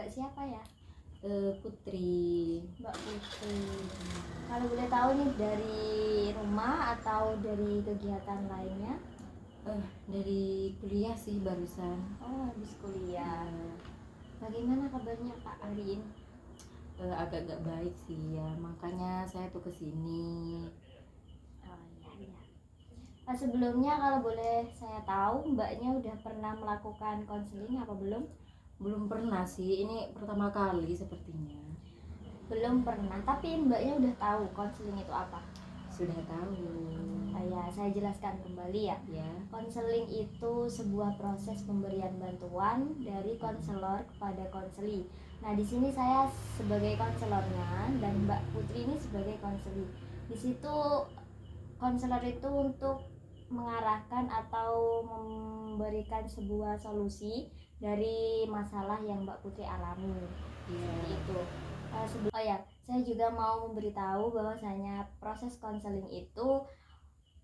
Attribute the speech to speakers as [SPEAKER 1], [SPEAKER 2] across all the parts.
[SPEAKER 1] Mbak siapa ya?
[SPEAKER 2] Putri.
[SPEAKER 1] Mbak Putri. Kalau boleh tahu nih, dari rumah atau dari kegiatan lainnya?
[SPEAKER 2] Dari kuliah sih barusan.
[SPEAKER 1] Oh, habis kuliah. Bagaimana kabarnya Kak hari ini?
[SPEAKER 2] Agak-agak baik sih ya, makanya saya tuh kesini.
[SPEAKER 1] Oh iya. Sebelumnya kalau boleh saya tahu, Mbaknya udah pernah melakukan konseling apa belum?
[SPEAKER 2] Belum pernah sih, ini pertama kali sepertinya.
[SPEAKER 1] Belum pernah, tapi Mbaknya udah tahu konseling itu apa?
[SPEAKER 2] Sudah tahu.
[SPEAKER 1] Ya, saya jelaskan kembali ya.
[SPEAKER 2] Ya.
[SPEAKER 1] Konseling itu sebuah proses pemberian bantuan dari konselor kepada konseli. Nah, di sini saya sebagai konselornya dan Mbak Putri ini sebagai konseli. Di situ konselor itu untuk mengarahkan atau memberikan sebuah solusi dari masalah yang Mbak Putri alami. Seperti itu. Saya juga mau memberitahu bahwasanya proses konseling itu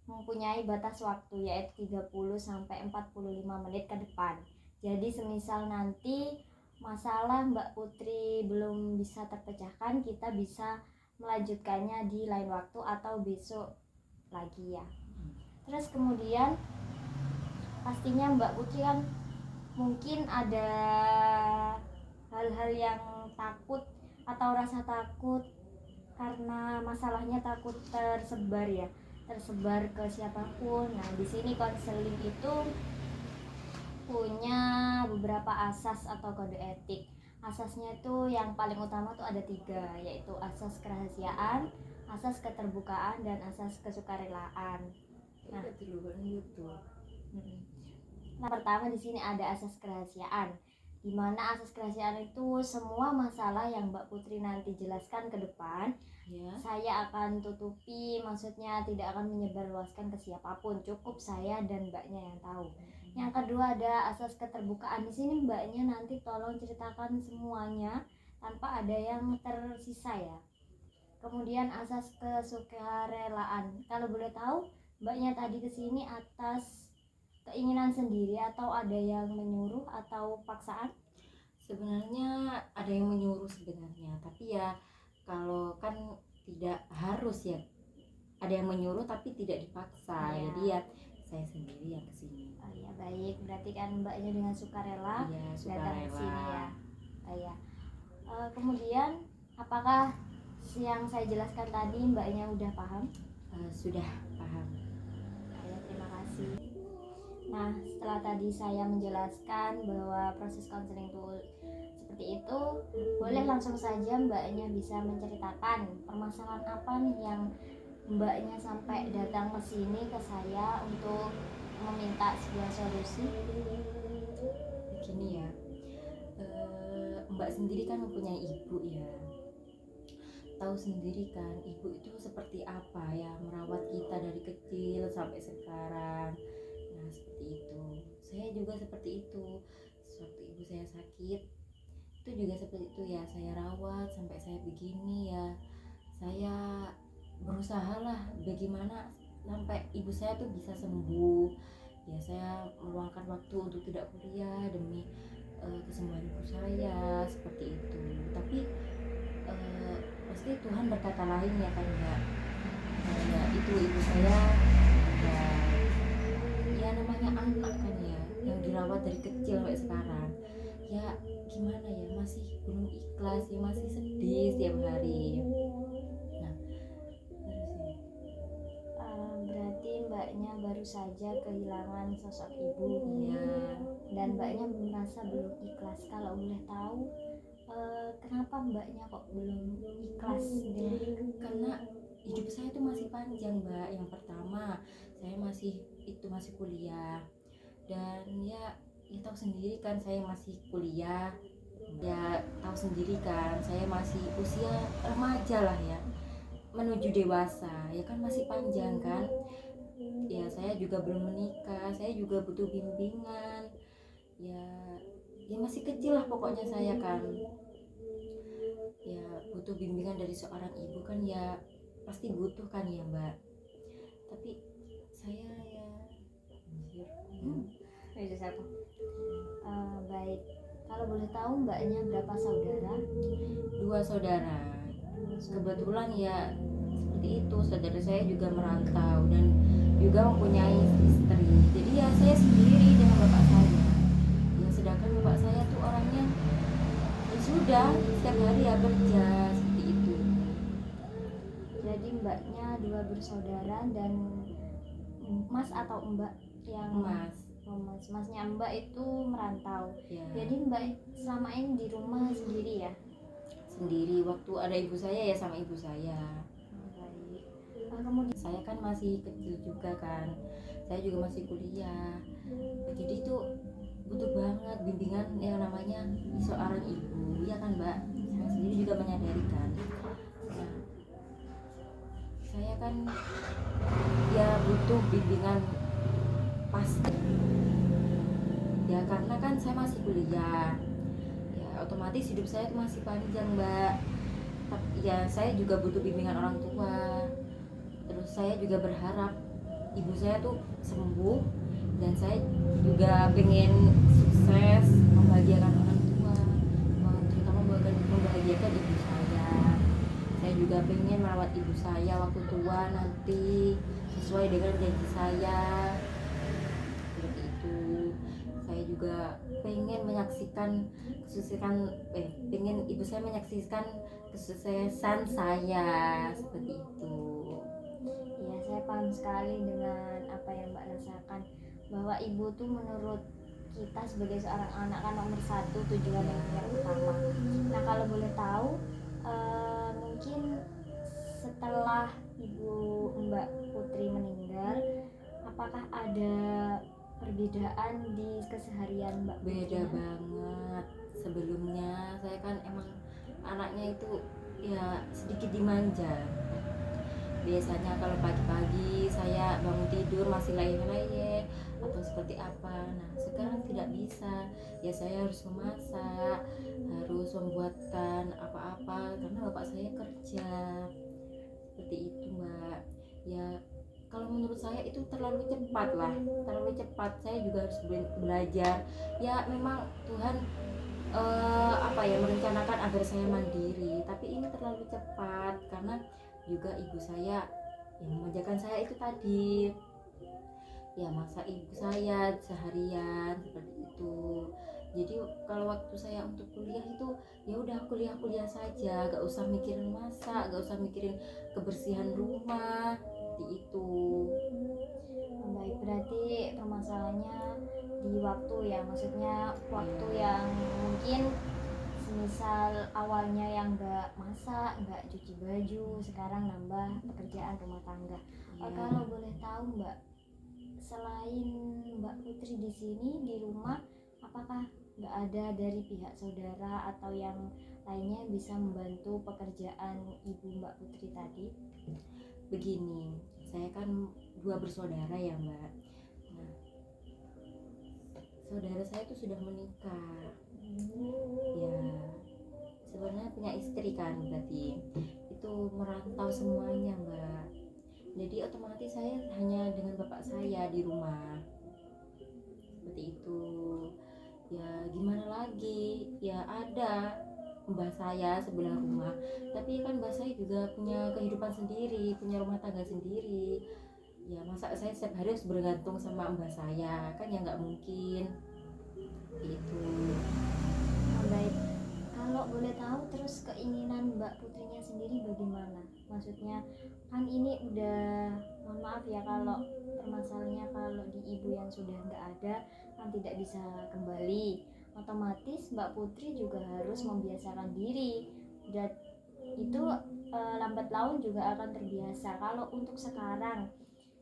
[SPEAKER 1] mempunyai batas waktu, yaitu 30 sampai 45 menit ke depan. Jadi semisal nanti masalah Mbak Putri belum bisa terpecahkan, kita bisa melanjutkannya di lain waktu atau besok lagi ya. Terus kemudian pastinya Mbak Putri kan mungkin ada hal-hal yang takut atau rasa takut karena masalahnya takut tersebar ke siapapun. Nah, di sini konseling itu punya beberapa asas atau kode etik. Asasnya itu yang paling utama tuh ada 3, yaitu asas kerahasiaan, asas keterbukaan, dan asas kesukarelaan. Nah, pertama di sini ada asas kerahasiaan, di mana asas kerahasiaan itu semua masalah yang Mbak Putri nanti jelaskan ke depan, saya akan tutupi, maksudnya tidak akan menyebarluaskan ke siapapun, cukup saya dan Mbaknya yang tahu. Yang kedua ada asas keterbukaan. Di sini Mbaknya nanti tolong ceritakan semuanya tanpa ada yang tersisa ya. Kemudian asas kesukarelaan. Kalau boleh tahu, Mbaknya tadi kesini atas keinginan sendiri atau ada yang menyuruh atau paksaan?
[SPEAKER 2] Sebenarnya ada yang menyuruh sebenarnya, tapi ya kalau kan tidak harus ya. Ada yang menyuruh tapi tidak dipaksa. Jadi ya saya sendiri yang kesini.
[SPEAKER 1] Oh ya, baik. Berarti kan Mbaknya dengan sukarela datang ke sini ya. Kemudian apakah yang saya jelaskan tadi Mbaknya udah paham?
[SPEAKER 2] Sudah paham.
[SPEAKER 1] Terima kasih. Nah, setelah tadi saya menjelaskan bahwa proses konseling itu seperti itu, boleh langsung saja Mbaknya bisa menceritakan permasalahan apa nih yang Mbaknya sampai datang ke sini ke saya untuk meminta sebuah solusi.
[SPEAKER 2] Begini ya, Mbak sendiri kan mempunyai ibu ya. Tahu sendiri kan ibu itu seperti apa ya, merawat kita dari kecil sampai sekarang. Nah seperti itu, saya juga seperti itu. Sewaktu ibu saya sakit itu juga seperti itu ya, saya rawat sampai saya begini ya. Saya berusaha lah bagaimana sampai ibu saya tuh bisa sembuh ya. Saya meluangkan waktu untuk tidak kuliah demi kesembuhan ibu saya, seperti itu. Tapi pasti Tuhan berkata lain ya kan ya. Itu ibu saya ya namanya anak kan ya, yang dirawat dari kecil sampai sekarang ya. Gimana ya, masih belum ikhlas ya, masih sedih setiap hari. Nah
[SPEAKER 1] berarti Mbaknya baru saja kehilangan sosok ibu
[SPEAKER 2] ya,
[SPEAKER 1] dan Mbaknya merasa belum ikhlas. Kalau boleh tahu kenapa Mbaknya kok belum ikhlas?
[SPEAKER 2] Karena hidup saya itu masih panjang Mbak. Yang pertama saya masih kuliah, dan ya tahu sendiri kan saya masih kuliah ya, tahu sendiri kan saya masih usia remaja lah ya, menuju dewasa ya kan, masih panjang kan ya. Saya juga belum menikah, saya juga butuh bimbingan ya. Masih kecil lah pokoknya saya kan ya, butuh bimbingan dari seorang ibu kan ya, pasti butuh kan ya Mbak. Tapi saya ya
[SPEAKER 1] baik. Kalau boleh tahu mbaknya berapa saudara?
[SPEAKER 2] 2 saudara. Kebetulan ya seperti itu, saudara saya juga merantau dan juga mempunyai istri. Jadi ya saya sendiri dengan bapak saya. Ya sedangkan bapak saya tuh orangnya ya sudah setiap hari ya kerja seperti itu.
[SPEAKER 1] Jadi mbaknya 2 bersaudara dan mas atau mbak yang
[SPEAKER 2] Mas,
[SPEAKER 1] Oh, masnya mbak itu merantau.
[SPEAKER 2] ya
[SPEAKER 1] Jadi mbak selama ini di rumah sendiri ya?
[SPEAKER 2] sendiri. Waktu ada ibu saya ya sama ibu saya.
[SPEAKER 1] Baik. Kemudian
[SPEAKER 2] Saya kan masih kecil juga kan, saya juga masih kuliah. Jadi itu butuh banget bimbingan yang namanya seorang ibu, ya kan Mbak? Saya sendiri juga menyadari kan. Nah, saya kan ya butuh bimbingan pasti. Ya karena kan saya masih kuliah, ya otomatis hidup saya itu masih panjang Mbak. Tapi ya saya juga butuh bimbingan orang tua. Terus saya juga berharap ibu saya tuh sembuh, dan saya juga pengen sukses membahagiakan orang tua, terutama membahagiakan ibu saya. Saya juga pengen merawat ibu saya waktu tua nanti sesuai dengan janji saya seperti itu. Saya juga pengen menyaksikan pengen ibu saya menyaksikan kesuksesan saya seperti itu.
[SPEAKER 1] ya saya paham sekali dengan apa yang mbak rasakan, bahwa ibu tuh menurut kita sebagai seorang anak kan nomor satu, tujuan yang utama. Nah kalau boleh tahu, mungkin setelah ibu mbak Putri meninggal, apakah ada perbedaan di keseharian mbak Putri?
[SPEAKER 2] Beda banget. Sebelumnya saya kan emang anaknya itu ya sedikit dimanja. Biasanya kalau pagi-pagi saya bangun tidur masih layeh-layeh atau seperti apa. Nah sekarang tidak bisa, ya saya harus memasak, harus membuatkan apa-apa karena bapak saya kerja seperti itu Mbak. Ya kalau menurut saya itu terlalu cepat lah, terlalu cepat. Saya juga harus belajar. Ya memang Tuhan merencanakan agar saya mandiri, tapi ini terlalu cepat karena juga ibu saya yang memanjakan saya itu tadi, ya maksa ibu saya seharian seperti itu. Jadi kalau waktu saya untuk kuliah itu ya udah kuliah saja, gak usah mikirin masak, gak usah mikirin kebersihan rumah seperti itu.
[SPEAKER 1] Baik, berarti permasalahannya di waktu ya, maksudnya waktu yang mungkin semisal awalnya yang nggak masak, nggak cuci baju, sekarang nambah pekerjaan rumah tangga. Kalau boleh tahu mbak, selain mbak Putri di sini di rumah, apakah nggak ada dari pihak saudara atau yang lainnya bisa membantu pekerjaan ibu mbak Putri tadi?
[SPEAKER 2] Begini, saya kan 2 bersaudara ya Mbak. Nah, saudara saya itu sudah menikah. Ya, sebenarnya punya istri kan, berarti itu merantau semuanya Mbak. Jadi otomatis saya hanya dengan bapak saya di rumah seperti itu. Ya gimana lagi, ya ada mbah saya sebelah rumah, tapi kan mbah saya juga punya kehidupan sendiri, punya rumah tangga sendiri. Ya masa saya setiap hari harus bergantung sama mbah saya, kan ya nggak mungkin itu.
[SPEAKER 1] Baik, kalau boleh tahu terus keinginan mbak Putrinya sendiri bagaimana? Maksudnya kan ini udah, mohon maaf ya kalau permasalahannya, kalau di ibu yang sudah nggak ada kan tidak bisa kembali, otomatis mbak Putri juga harus membiasakan diri, dan itu lambat laun juga akan terbiasa. Kalau untuk sekarang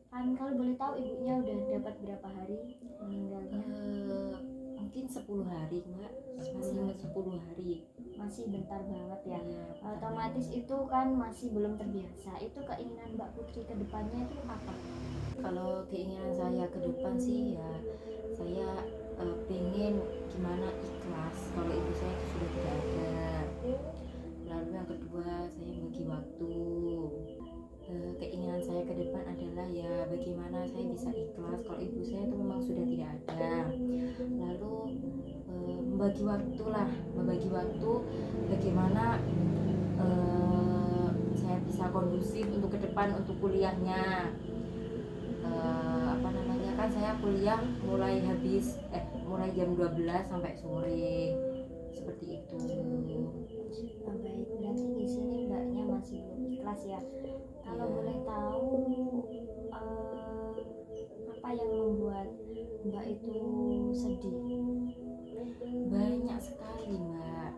[SPEAKER 1] kan, kalau boleh tahu ibunya udah dapat berapa hari meninggalnya?
[SPEAKER 2] Mungkin 10 hari Mbak, masih 10 hari.
[SPEAKER 1] Masih bentar banget ya.
[SPEAKER 2] Ya,
[SPEAKER 1] Otomatis itu kan masih belum terbiasa. Itu keinginan mbak Putri ke depannya itu apa?
[SPEAKER 2] kalau keinginan saya ke depan sih ya saya pengen gimana ikhlas kalau ibu saya itu sudah tidak ada. Lalu yang kedua saya bagi waktu. Keinginan saya ke depan adalah ya bagaimana saya bisa ikhlas kalau ibu saya itu memang sudah tidak ada. Lalu membagi waktu bagaimana saya bisa kondusif untuk ke depan untuk kuliahnya. Apa namanya, kan saya kuliah mulai jam 12 sampai sore seperti itu.
[SPEAKER 1] Baik, berarti di sini mbaknya masih belum ikhlas ya. Kalau
[SPEAKER 2] Iya.
[SPEAKER 1] boleh tahu apa yang membuat mbak itu sedih?
[SPEAKER 2] Banyak sekali mbak,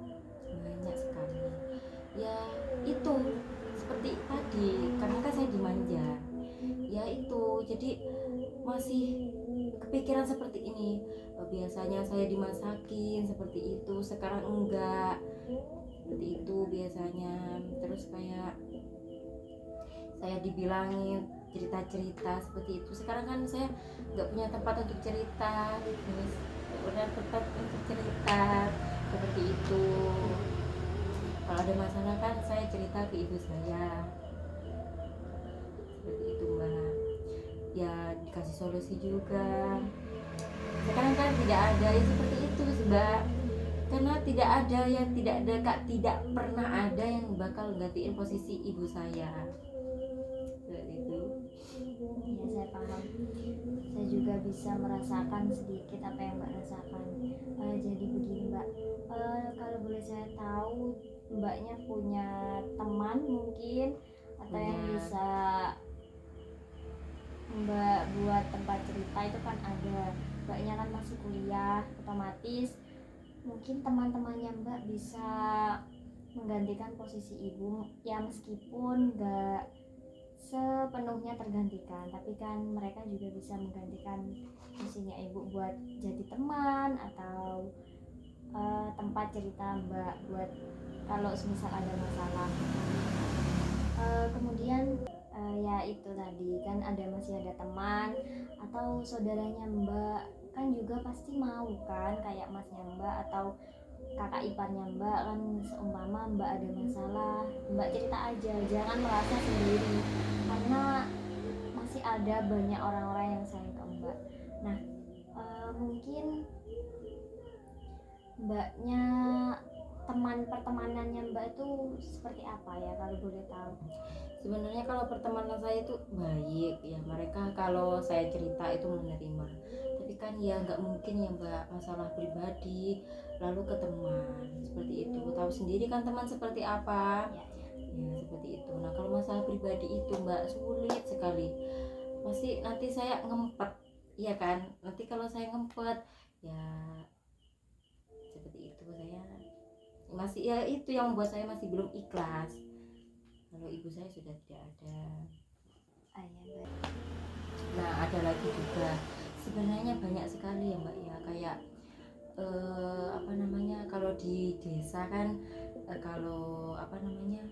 [SPEAKER 2] banyak sekali ya. Itu seperti tadi, karena kan saya dimanja ya, itu jadi masih kepikiran seperti ini. Biasanya saya dimasakin seperti itu, sekarang enggak seperti itu biasanya. Terus kayak saya dibilangin cerita-cerita seperti itu, sekarang kan saya nggak punya tempat untuk cerita, terus nggak punya tempat untuk cerita seperti itu. Kalau ada masalah kan saya cerita ke ibu saya seperti itu mbak, ya dikasih solusi juga. Sekarang kan tidak ada ya seperti itu sih mbak, karena tidak pernah ada yang bakal gantiin posisi ibu saya seperti itu.
[SPEAKER 1] Ya, saya paham. Saya juga bisa merasakan sedikit apa yang mbak rasakan. Jadi begini mbak, kalau boleh saya tahu, mbaknya punya teman mungkin, atau yang
[SPEAKER 2] Punya.
[SPEAKER 1] bisa mbak buat tempat cerita itu kan ada. Mbaknya kan masih kuliah, otomatis mungkin teman-temannya mbak bisa menggantikan posisi ibu ya, meskipun nggak sepenuhnya tergantikan, tapi kan mereka juga bisa menggantikan fungsinya ibu buat jadi teman atau tempat cerita mbak buat kalau semisal ada masalah. Kemudian ya itu tadi kan masih ada teman atau saudaranya mbak, kan juga pasti mau kan kayak masnya mbak atau kakak iparnya mbak, kan seumpama mbak ada masalah, mbak cerita aja, jangan merasa sendiri, karena masih ada banyak orang-orang yang sayang ke mbak. Nah, mungkin mbaknya, teman pertemanannya mbak itu seperti apa ya kalau boleh tahu?
[SPEAKER 2] Sebenarnya kalau pertemanan saya itu baik ya, mereka kalau saya cerita itu menerima. Tapi kan ya nggak mungkin ya mbak, masalah pribadi lalu ke teman seperti itu. Tahu sendiri kan teman seperti apa ya, seperti itu. Nah kalau masalah pribadi itu mbak sulit sekali, pasti nanti saya ngempet, iya kan, nanti kalau saya ngempet ya seperti itu. Saya masih, ya itu yang membuat saya masih belum ikhlas kalau ibu saya sudah tidak ada.
[SPEAKER 1] Ya, baik.
[SPEAKER 2] Nah ada lagi juga, sebenarnya banyak sekali ya mbak ya, kayak apa namanya, kalau di desa kan kalau apa namanya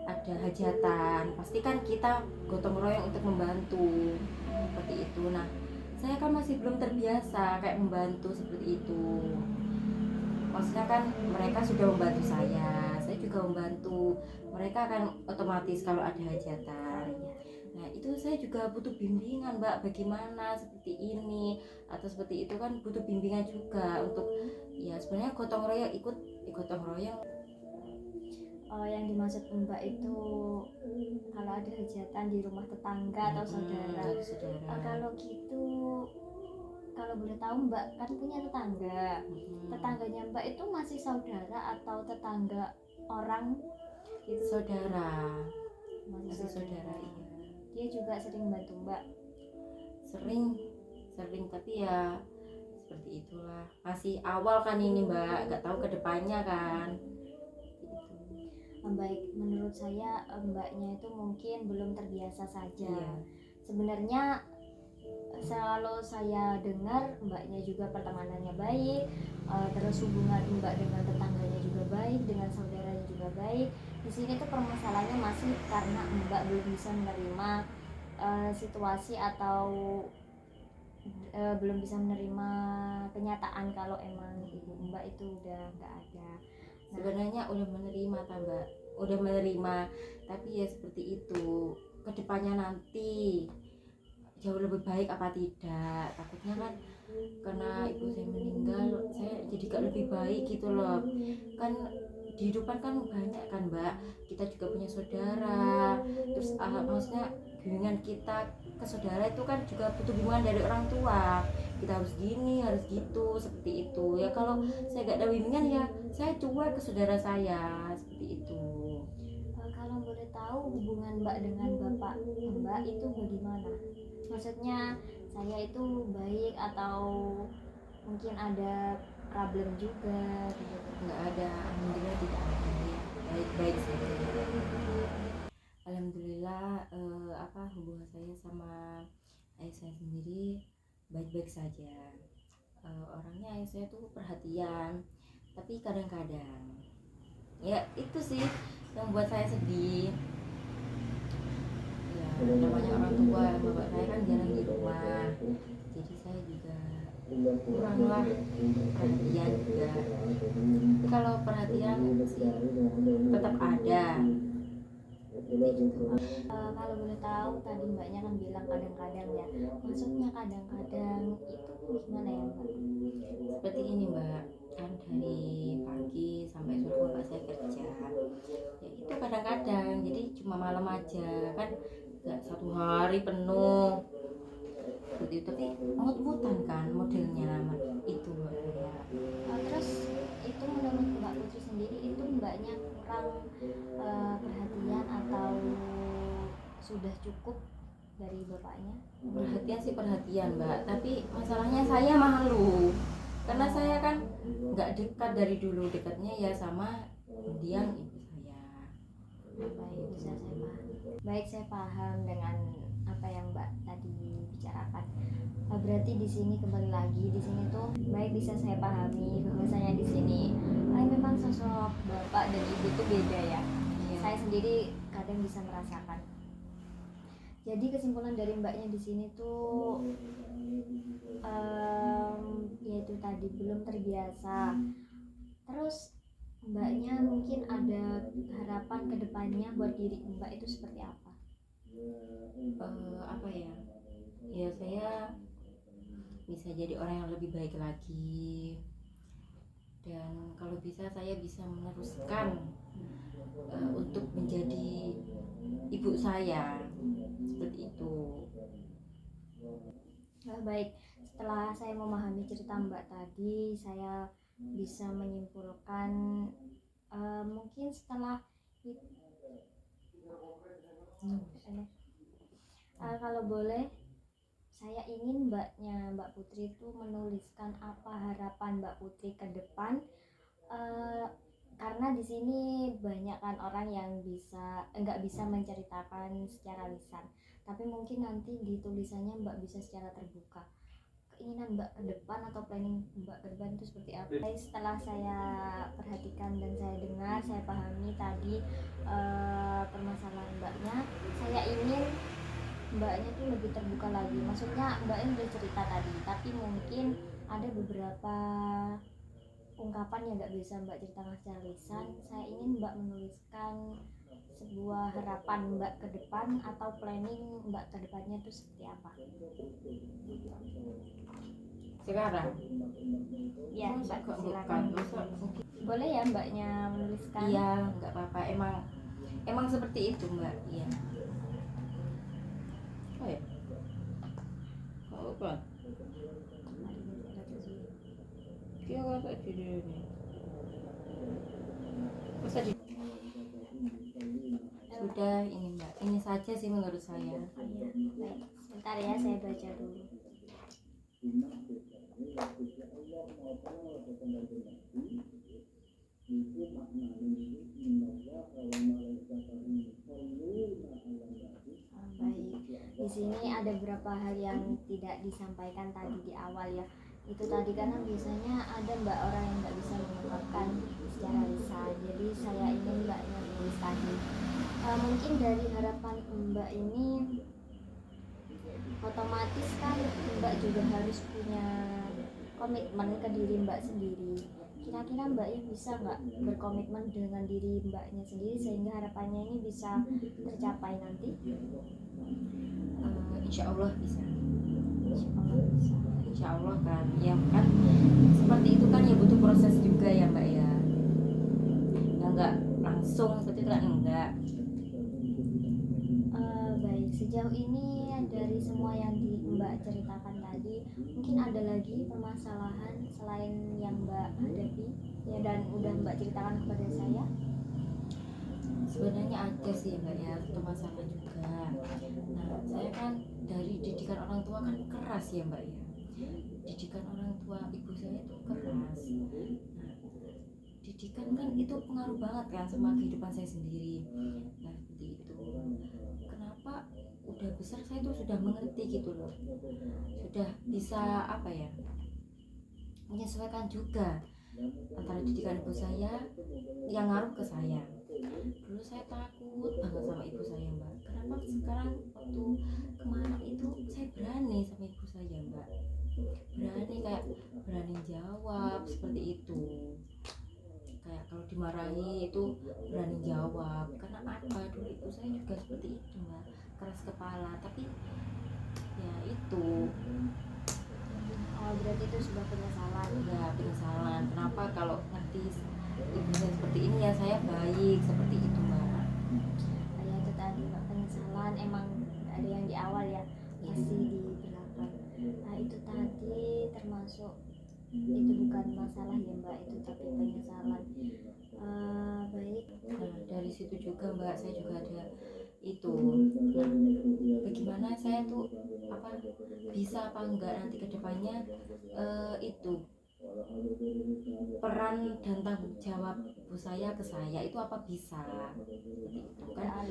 [SPEAKER 2] ada hajatan pasti kan kita gotong royong untuk membantu seperti itu. Nah saya kan masih belum terbiasa kayak membantu seperti itu. Maksudnya kan mereka sudah membantu saya juga membantu mereka, kan otomatis kalau ada hajatan. Nah itu saya juga butuh bimbingan mbak, bagaimana seperti ini atau seperti itu, kan butuh bimbingan juga untuk ya sebenarnya gotong royong, ikut gotong royong.
[SPEAKER 1] Yang dimaksud mbak itu kalau ada hajatan di rumah tetangga atau saudara. Kalau gitu, kalau boleh tahu mbak kan punya tetangga, tetangganya mbak itu masih saudara atau tetangga orang gitu?
[SPEAKER 2] Saudara.
[SPEAKER 1] Masih
[SPEAKER 2] saudara iya.
[SPEAKER 1] Dia juga sering bantu mbak?
[SPEAKER 2] Sering tapi ya seperti itulah, masih awal kan ini mbak, nggak tahu kedepannya kan gitu.
[SPEAKER 1] Baik, menurut saya mbaknya itu mungkin belum terbiasa saja.
[SPEAKER 2] Iya.
[SPEAKER 1] Sebenarnya kalau saya dengar mbaknya juga pertemanannya baik, terus hubungan mbak dengan tetangganya juga baik, dengan saudaranya juga baik. Di sini tuh permasalahannya masih karena mbak belum bisa menerima situasi atau belum bisa menerima kenyataan kalau emang ibu mbak itu udah nggak ada.
[SPEAKER 2] Sebenarnya udah menerima mbak, udah menerima, tapi ya seperti itu kedepannya nanti jauh lebih baik apa tidak. Takutnya kan karena ibu saya meninggal saya jadi gak lebih baik gitu loh. Kan kehidupan kan banyak kan Mbak, kita juga punya saudara, terus maksudnya bimbingan kita ke saudara itu kan juga butuh bimbingan dari orang tua, kita harus gini harus gitu seperti itu ya. Kalau saya gak ada bimbingan ya saya cuek ke saudara saya seperti itu.
[SPEAKER 1] Kalau boleh tahu hubungan Mbak dengan bapak Mbak itu bagaimana? Maksudnya saya itu baik atau mungkin ada problem juga gitu.
[SPEAKER 2] Nggak ada, alhamdulillah tidak ada ya, baik-baik saja. Alhamdulillah hubungan saya sama ayah saya sendiri baik-baik saja. Orangnya ayah saya tuh perhatian, tapi kadang-kadang ya itu sih yang membuat saya sedih. Ya namanya orang tua, bapak saya kan jarang di rumah, jadi saya juga kuranglah perhatian juga. Tapi kalau perhatian sih tetap ada.
[SPEAKER 1] Kalau boleh tahu tadi Mbaknya kan bilang kadang-kadang ya. Maksudnya kadang-kadang itu gimana ya Mbak?
[SPEAKER 2] Seperti ini Mbak, kan dari pagi sampai sore bapak saya kerja. Ya itu kadang-kadang, jadi cuma malam aja kan, nggak satu hari penuh. Seperti itu, tapi mut-mutan kan modelnya itu Mbak saya.
[SPEAKER 1] Terus itu menurut Mbak Putri sendiri itu Mbaknya kurang perhatian atau sudah cukup dari bapaknya?
[SPEAKER 2] Perhatian sih perhatian Mbak, tapi masalahnya saya malu karena saya kan nggak dekat dari dulu, dekatnya ya sama mendiang ibu saya.
[SPEAKER 1] Baik, bisa saya paham. Baik, saya paham dengan apa yang Mbak tadi bicarakan. Berarti di sini kembali lagi di sini tuh baik bisa saya pahami bahwasanya di sini memang sosok bapak dan ibu tuh beda ya.
[SPEAKER 2] Iya.
[SPEAKER 1] Saya sendiri kadang bisa merasakan. Jadi kesimpulan dari Mbaknya di sini tuh yaitu tadi belum terbiasa. Terus Mbaknya mungkin ada harapan kedepannya buat diri Mbak itu seperti apa?
[SPEAKER 2] Apa ya? Ya saya bisa jadi orang yang lebih baik lagi, dan kalau bisa saya bisa meneruskan untuk menjadi ibu saya seperti itu.
[SPEAKER 1] Baik, setelah saya memahami cerita Mbak tadi, saya bisa menyimpulkan mungkin setelah kalau boleh saya ingin Mbak Putri itu menuliskan apa harapan Mbak Putri ke depan, karena di sini banyak kan orang yang nggak bisa menceritakan secara lisan, tapi mungkin nanti di tulisannya Mbak bisa secara terbuka. Keinginan Mbak ke depan atau planning Mbak ke depan itu seperti apa? Setelah saya perhatikan dan saya dengar, saya pahami tadi permasalahan Mbaknya, saya ingin Mbaknya tuh lebih terbuka lagi. Maksudnya Mbaknya udah cerita tadi, tapi mungkin ada beberapa ungkapan yang nggak bisa Mbak ceritakan secara lisan. Saya ingin Mbak menuliskan sebuah harapan Mbak ke depan atau planning Mbak ke depannya itu seperti apa.
[SPEAKER 2] Sekarang
[SPEAKER 1] Ya Mbak, silakan. Boleh ya Mbaknya menuliskan?
[SPEAKER 2] Iya, nggak apa-apa, emang seperti itu Mbak. Iya. Oh ya. Oh apa? Kira apa judulnya? Masa di sudah ini Mbak, ini saja sih menurut saya.
[SPEAKER 1] Baik, sebentar ya saya baca dulu. Di sini ada beberapa hal yang tidak disampaikan tadi di awal ya. Itu tadi karena biasanya ada Mbak orang yang nggak bisa mengungkapkan secara lisan. Jadi saya ingin Mbaknya menulis tadi. Mungkin dari harapan Mbak ini otomatis kan Mbak juga harus punya komitmen ke diri Mbak sendiri. Kira-kira Mbaknya bisa nggak berkomitmen dengan diri Mbaknya sendiri sehingga harapannya ini bisa tercapai nanti?
[SPEAKER 2] Insya Allah bisa.
[SPEAKER 1] Insya Allah bisa.
[SPEAKER 2] Insya Allah kan, ya kan seperti itu kan ya butuh proses juga ya Mbak ya. Nggak langsung seperti itu kan enggak.
[SPEAKER 1] Baik, sejauh ini dari semua yang Mbak ceritakan tadi, mungkin ada lagi permasalahan selain yang Mbak hadapi ya dan udah Mbak ceritakan kepada saya?
[SPEAKER 2] Sebenarnya ada sih Mbak ya, itu masalah juga. Nah, saya kan dari didikan orang tua kan keras ya Mbak ya. Didikan orang tua ibu saya itu keras. Nah, didikan kan itu pengaruh banget kan sama kehidupan saya sendiri. Nah, seperti itu. Kenapa udah besar saya tuh sudah mengerti gitu loh. Sudah bisa apa ya? Menyesuaikan juga antara didikan ibu saya yang ngaruh ke saya. Dulu saya takut banget sama ibu saya Mbak. Kenapa sekarang waktu kemarin itu saya berani sama ibu saya Mbak. Berani kayak berani jawab seperti itu. Kayak kalau dimarahi itu berani jawab. Karena apa? Dulu ibu saya juga seperti itu Mbak. Keras kepala. Tapi ya itu.
[SPEAKER 1] Oh, berarti itu sebuah penyesalan.
[SPEAKER 2] Ya penyesalan. Kenapa kalau ngerti ibu saya seperti ini ya saya baik seperti itu Mbak.
[SPEAKER 1] Ya itu tadi Mbak, penyesalan emang ada yang di awal ya, masih di belakang. Nah itu tadi termasuk itu bukan masalah ya Mbak, itu tapi penyesalan. Baik.
[SPEAKER 2] Nah dari situ juga Mbak saya juga ada itu. Nah bagaimana saya tuh apa bisa apa enggak nanti kedepannya itu peran dan tanggung jawab ibu saya ke saya itu apa bisa seperti itu kan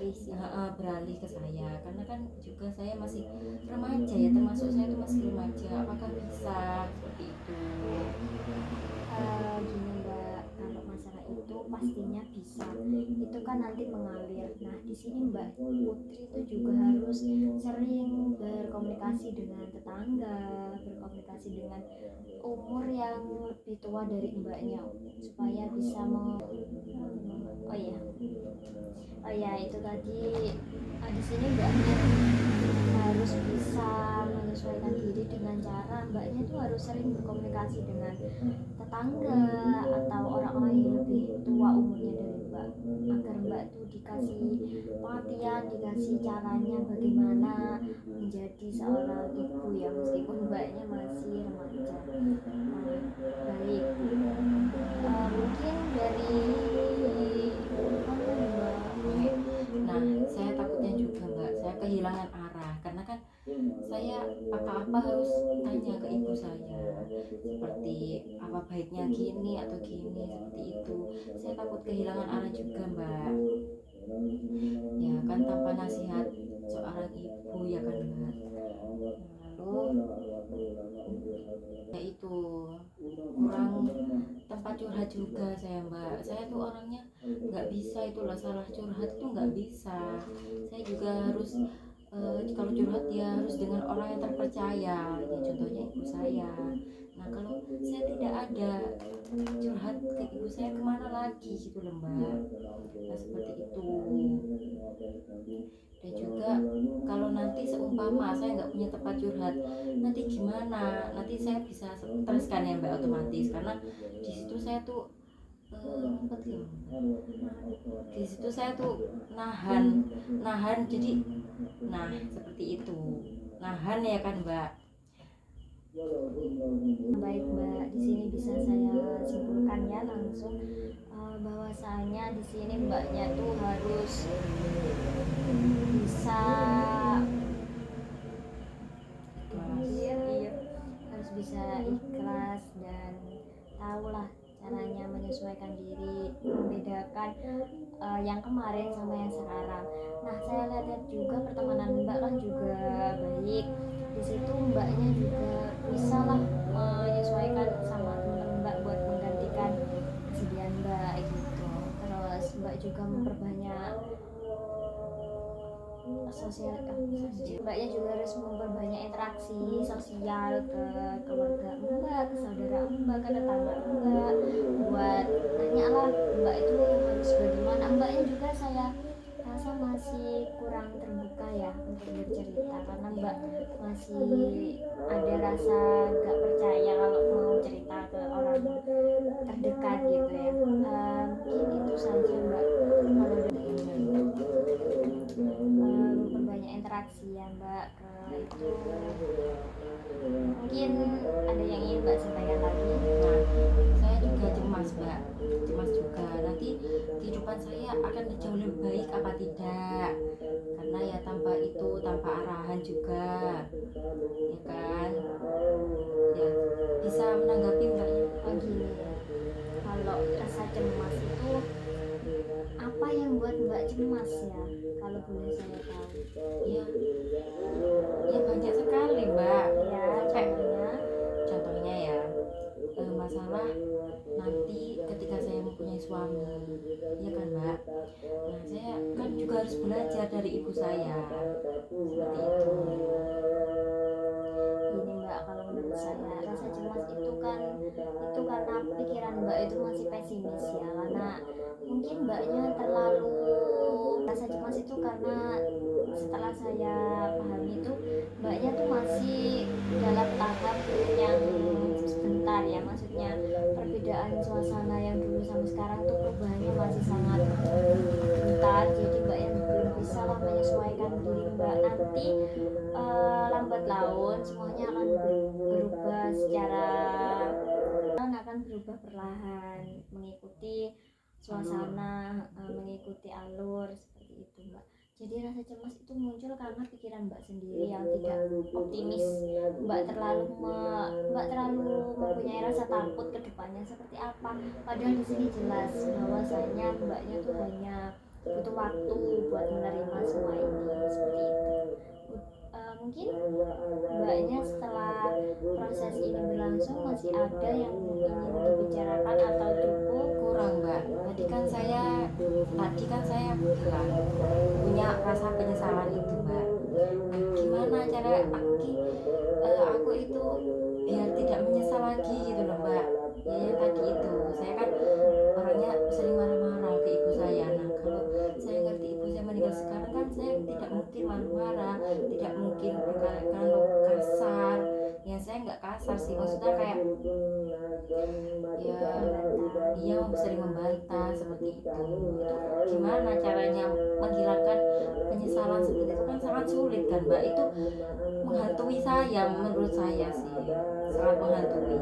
[SPEAKER 2] beralih ke saya karena kan juga saya masih remaja ya, termasuk saya itu masih remaja, apakah bisa seperti itu.
[SPEAKER 1] Gini Mbak, kalau masalah itu pastinya bisa, itu kan nanti mengalir. Nah di sini Mbak Putri itu juga harus sering berkomunikasi dengan tetangga, berkomunikasi dengan umur yang lebih tua dari mbaknya supaya bisa oh ya itu tadi. Di sini mbaknya harus bisa menyesuaikan diri dengan cara mbaknya itu harus sering berkomunikasi dengan tetangga atau orang-orang yang lebih tua umurnya dari mbak, agar mbak itu dikasih pengertian, dikasih caranya bagaimana menjadi seorang ibu ya meskipun mbaknya masih remaja. Baik, mungkin dari
[SPEAKER 2] Nah saya takutnya juga Mbak, saya kehilangan arah karena kan saya apa-apa harus tanya ke ibu saya seperti apa baiknya gini atau gini seperti itu. Saya takut kehilangan arah juga Mbak. Ya kan tanpa nasihat seorang ibu ya kan Mbak. Lalu ya itu kurang tempat curhat juga saya Mbak. Saya tuh orangnya nggak bisa itulah, salah curhat tuh nggak bisa. Saya juga harus kalau curhat ya harus dengan orang yang terpercaya, ya contohnya ibu saya. Nah kalau saya tidak ada curhat ke ibu saya kemana lagi gitu loh Mbak. Nah seperti itu. Dan juga kalau nanti seumpama saya nggak punya tempat curhat, nanti gimana? Nanti saya bisa stres kan ya Mbak, otomatis karena di situ saya tuh di situ saya tuh nahan jadi nah seperti itu, nahan ya kan Mbak.
[SPEAKER 1] Baik Mbak, di sini bisa saya simpulkan ya langsung bahwasanya di sini Mbaknya tuh harus bisa harus bisa ikhlas dan tahulah caranya menyesuaikan diri, membedakan yang kemarin sama yang sekarang. Nah saya lihat juga pertemanan Mbak kan juga baik, di situ Mbaknya juga bisa lah menyesuaikan sama teman Mbak buat menggantikan kesedihan Mbak gitu. Terus Mbak juga memperbanyak sosial, Mbaknya juga harus memperbanyak interaksi sosial ke keluarga Mbak, ke saudara Mbak, ke tetangga Mbak, buat nanya lah Mbak itu harus bagaimana. Mbaknya juga saya rasa masih kurang terbuka ya untuk bercerita, karena mbak masih ada rasa gak percaya kalau mau cerita ke orang terdekat gitu ya. Mungkin itu saja mbak, kalau dari memperbanyak interaksi ya mbak ke itu. Mungkin ada yang ingin mbak sampaikan lagi?
[SPEAKER 2] Nah, saya juga cemas mbak, cemas juga nanti kehidupan saya akan jauh lebih baik apa tidak, karena ya tanpa itu, tanpa arahan juga, ya kan, ya bisa menanggapi mbaknya.
[SPEAKER 1] Oh gini ya, kalau rasa cemas itu apa yang buat mbak cemas ya, kalau boleh saya tahu?
[SPEAKER 2] Ya, ya banyak sekali mbak,
[SPEAKER 1] Ya
[SPEAKER 2] kayak
[SPEAKER 1] contohnya
[SPEAKER 2] ya masalah nanti ketika saya mempunyai suami, ya kan mbak. Nah saya kan juga harus belajar dari ibu saya seperti itu.
[SPEAKER 1] gini mbak, kalau menurut saya rasa cemas itu karena pikiran mbak itu masih pesimis ya, karena mungkin mbaknya terlalu, rasa cemas itu karena setelah saya pahami itu mbaknya tuh masih dalam tahap yang sebentar ya, maksudnya perbedaan suasana yang dulu sampai sekarang tuh perubahannya masih sangat bentar, jadi mbak yang belum bisa lah menyesuaikan diri mbak. Nanti lambat laun semuanya akan berubah secara akan berubah perlahan, mengikuti suasana, mengikuti alur seperti itu mbak. Jadi rasa cemas itu muncul karena pikiran mbak sendiri yang tidak optimis. Mbak terlalu mempunyai rasa takut ke depannya seperti apa, padahal di sini jelas bahwasanya mbaknya tuh hanya butuh waktu buat menerima semua ini seperti itu. Mungkin mbaknya setelah proses ini berlangsung masih ada yang ingin dibicarakan atau cukup?
[SPEAKER 2] Kurang mbak, tadi kan saya bilang punya rasa penyesalan itu mbak. Nah, gimana cara aku itu biar tidak menyesal lagi gitu loh mbak. Ya yang tadi itu, saya kan orangnya sering marah-marah ke ibu saya. Nah kalau saya ngerti ibu saya meninggal sekarang kan saya tidak mungkin marah-marah, tidak mungkin kalau kasar. Ya saya nggak kasar sih, maksudnya kayak ya dia sering membantah seperti itu. Gimana caranya menghilangkan penyesalan seperti itu, kan sangat sulit kan mbak. Itu menghantui saya, menurut saya sih sangat menghantui.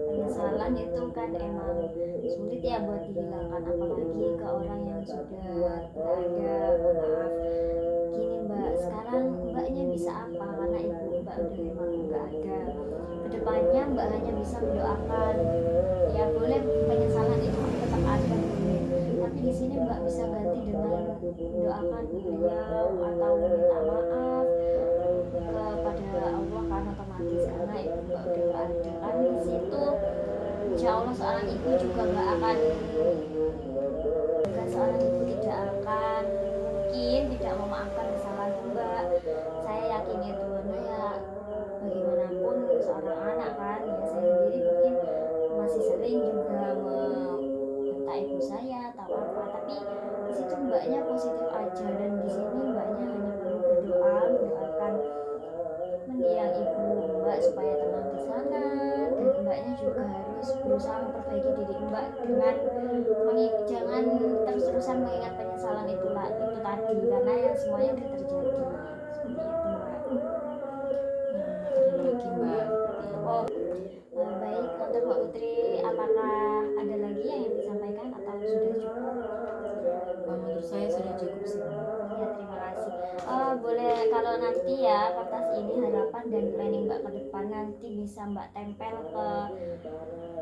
[SPEAKER 1] Penyesalan itu kan emang sulit ya buat dihilangkan, apalagi ke orang yang sudah gak ada. Maaf, gini mbak, sekarang mbaknya bisa apa, karena ibu mbak udah memang gak ada. Kedepannya mbak hanya bisa mendoakan, ya boleh penyesalan itu tetap ada boleh, tapi di sini mbak bisa ganti dengan mendoakan beliau atau meminta maaf kepada Allah kan, otomatis karena ibu mbak udah gak ada kan. Di situ insya Allah seorang ibu juga gak akan, seorang ibu tidak akan mungkin tidak memaafkan kesalahan mbak. Saya yakin itu, karena ya bagaimanapun seorang anak kan, ya saya sendiri mungkin masih sering juga minta ibu saya atau apa, tapi di situ mbaknya positif aja, dan di sini mbaknya hanya perlu berdoa, mendoakan mendiang ibu mbak supaya tenang di sana, dan mbaknya juga harus berusaha memperbaiki diri mbak dengan jangan terus-terusan mengingat penyesalan itu tadi, karena yang semuanya sudah terjadi seperti itu mbak.
[SPEAKER 2] Ada lagi mbak seperti ini.
[SPEAKER 1] Baik, untuk Mbak Putri apakah ada lagi yang ingin disampaikan atau sudah cukup?
[SPEAKER 2] Menurut saya sudah cukup sih mbak.
[SPEAKER 1] Ya, terima kasih. Boleh kalau nanti ya kertas ini harapan dan planning mbak ke depan nanti bisa mbak tempel ke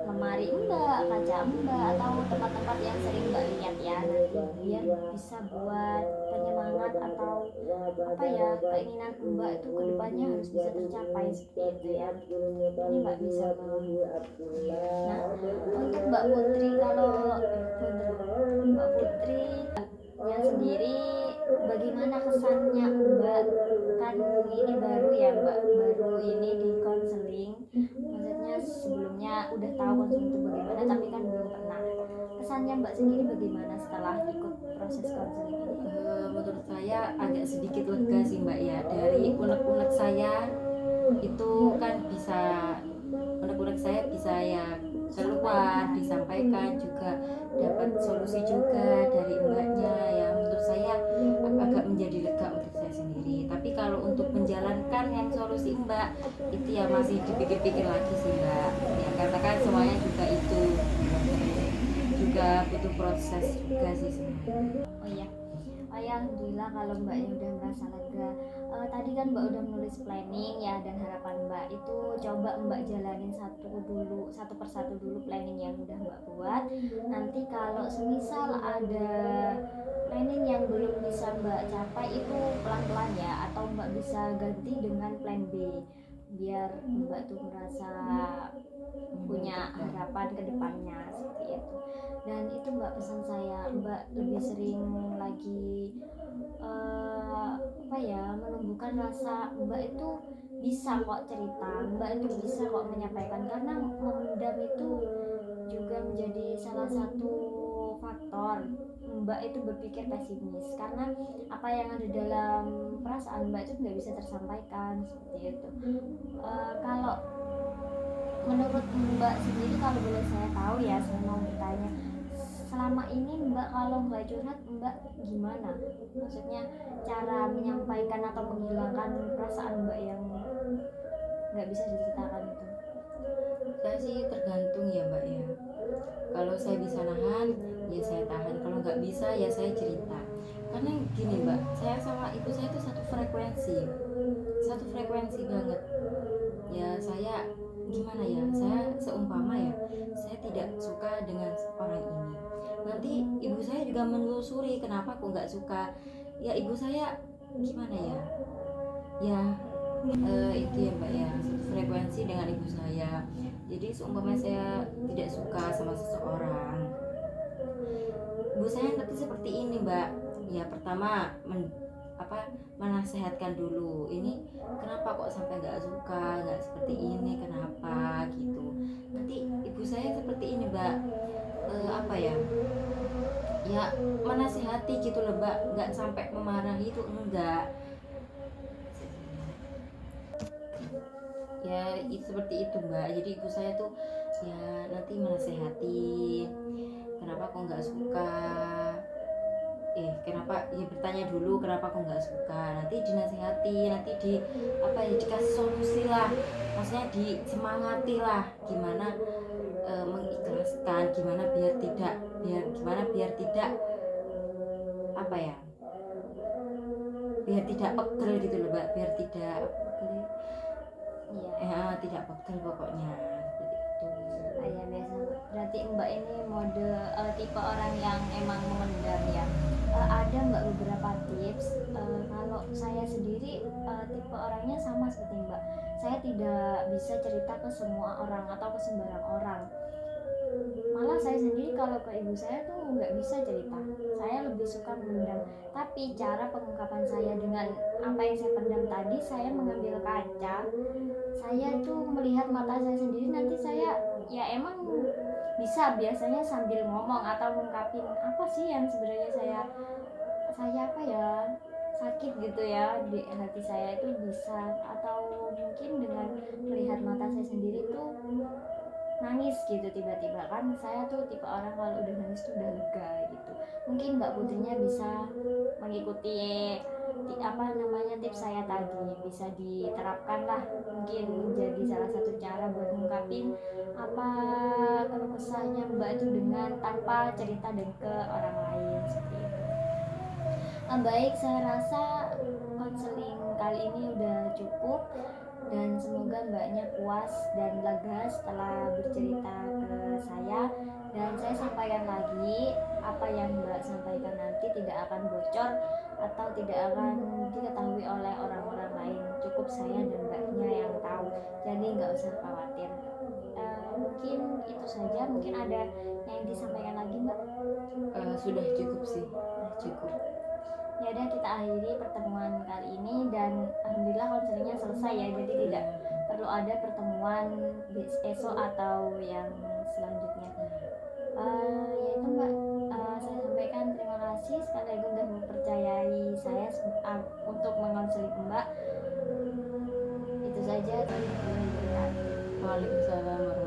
[SPEAKER 1] lemari mbak, kaca mbak, atau tempat-tempat yang sering mbak lihat ya, nanti biar bisa buat penyemangat atau apa ya, keinginan mbak itu kedepannya harus bisa tercapai seperti itu ya. Ini mbak bisa mbak. Nah, untuk Mbak Putri, kalau Mbak Putri yang sendiri bagaimana kesannya mbak, kan ini baru ya mbak, baru ini di konseling, maksudnya sebelumnya udah tahu konseling itu bagaimana tapi kan belum pernah. Kesannya perasaannya Mbak sendiri bagaimana setelah ikut proses konseling ini?
[SPEAKER 2] Menurut saya agak sedikit lega sih Mbak ya, dari unek-unek saya itu kan bisa, unek-unek saya bisa ya keluar, disampaikan juga, dapat solusi juga dari mbaknya. Ya menurut saya agak menjadi lega untuk saya sendiri. Tapi kalau untuk menjalankan yang solusi mbak itu ya masih dipikir-pikir lagi sih mbak ya, karena kan semuanya juga itu juga butuh proses juga sih sebenarnya.
[SPEAKER 1] Oh iya, oh ya alhamdulillah kalau mbaknya udah merasa lega. Tadi kan mbak udah menulis planning ya, dan harapan mbak itu coba mbak jalanin satu persatu dulu planning yang udah mbak buat. Nanti kalau semisal ada planning yang belum bisa mbak capai itu pelan-pelan ya, atau mbak bisa ganti dengan plan B biar mbak tuh merasa punya harapan ke depannya seperti itu. Dan itu mbak pesan saya, mbak lebih sering lagi apa ya, menumbuhkan rasa mbak itu bisa kok cerita, mbak itu bisa kok menyampaikan, karena memendam itu juga menjadi salah satu faktor mbak itu berpikir pesimis, karena apa yang ada dalam perasaan mbak itu nggak bisa tersampaikan seperti itu. Kalau menurut mbak sendiri, kalau boleh saya tahu ya, saya mau bertanya, selama ini mbak kalau nggak curhat mbak gimana? Maksudnya cara menyampaikan atau menghilangkan perasaan mbak yang nggak bisa diceritakan itu.
[SPEAKER 2] Saya sih tergantung ya mbak ya, kalau saya bisa nahan ya saya tahan, kalau nggak bisa ya saya cerita. Karena gini mbak, saya sama ibu saya itu satu frekuensi banget ya. Saya gimana ya, saya seumpama ya saya tidak suka dengan orang ini, nanti ibu saya juga menelusuri kenapa kok nggak suka. Ya ibu saya gimana ya, ya itu ya mbak ya, satu frekuensi dengan ibu saya. Jadi seumpama saya tidak suka sama seseorang, ibu saya nanti seperti ini mbak ya. Pertama menasehatkan dulu, ini kenapa kok sampai nggak suka, nggak seperti ini, kenapa gitu. Nanti ibu saya seperti ini mbak, apa ya, ya menasehati gitu loh mbak, nggak sampai memarahi itu enggak ya, itu seperti itu mbak. Jadi ibu saya tuh ya nanti menasehati, kenapa kok nggak suka, kenapa ya, bertanya dulu kenapa kok nggak suka, nanti dinasehati, nanti di apa ya, dikasih solusi lah, maksudnya disemangati lah gimana mengikhlaskan, gimana biar tidak apa ya, biar tidak pegel gitu loh mbak, biar tidak pegel tidak pegel pokoknya seperti itu.
[SPEAKER 1] Ya biasa, berarti mbak ini mode tipe orang yang emang memendam ya. Ada mbak beberapa tips. Kalau saya sendiri tipe orangnya sama seperti mbak, saya tidak bisa cerita ke semua orang atau ke sembarang orang. Malah saya sendiri kalau ke ibu saya tuh nggak bisa cerita, saya lebih suka memendam. Tapi cara pengungkapan saya dengan apa yang saya pendam tadi, saya mengambil kaca, saya tuh melihat mata saya sendiri, nanti saya ya emang bisa biasanya sambil ngomong atau ngungkapin apa sih yang sebenarnya saya apa ya, sakit gitu ya di hati saya itu bisa. Atau mungkin dengan melihat mata saya sendiri tuh nangis gitu tiba-tiba, kan saya tuh tipe orang kalau udah nangis tuh udah lega gitu. Mungkin mbak Putrinya bisa mengikuti tips saya tadi, bisa diterapkan lah, mungkin jadi salah satu cara buat ngungkapin apa keluh kesahnya mbak itu dengan tanpa cerita dan ke orang lain seperti itu. Baik, saya rasa konseling kali ini udah cukup, dan semoga mbaknya puas dan lega setelah bercerita ke saya. Dan saya sampaikan lagi, apa yang mbak sampaikan nanti tidak akan bocor atau tidak akan diketahui oleh orang-orang lain, cukup saya dan mbaknya yang tahu, jadi nggak usah khawatir. Mungkin itu saja, mungkin ada yang disampaikan lagi mbak?
[SPEAKER 2] Sudah cukup sih, cukup.
[SPEAKER 1] Ya udah, kita akhiri pertemuan kali ini, dan alhamdulillah konselingnya selesai ya, jadi tidak perlu ada pertemuan esok atau yang selanjutnya. Ya itu mbak. untuk mengonseli Mbak. Itu saja. Terima kasih.
[SPEAKER 2] Waalaikumsalam warahmatullahi